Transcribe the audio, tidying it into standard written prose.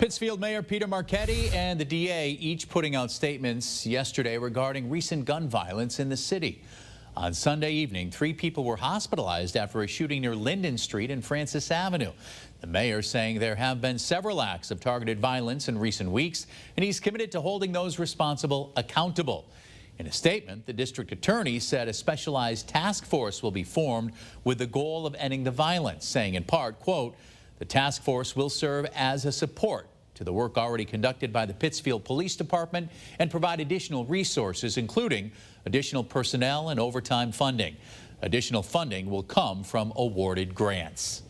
Pittsfield Mayor Peter Marchetti and the DA each putting out statements yesterday regarding recent gun violence in the city. On Sunday evening, 3 people were hospitalized after a shooting near Linden Street and Francis Avenue. The mayor saying there have been several acts of targeted violence in recent weeks, and he's committed to holding those responsible accountable. In a statement, the district attorney said a specialized task force will be formed with the goal of ending the violence, saying in part, quote, "The task force will serve as a support to the work already conducted by the Pittsfield Police Department and provide additional resources, including additional personnel and overtime funding. Additional funding will come from awarded grants."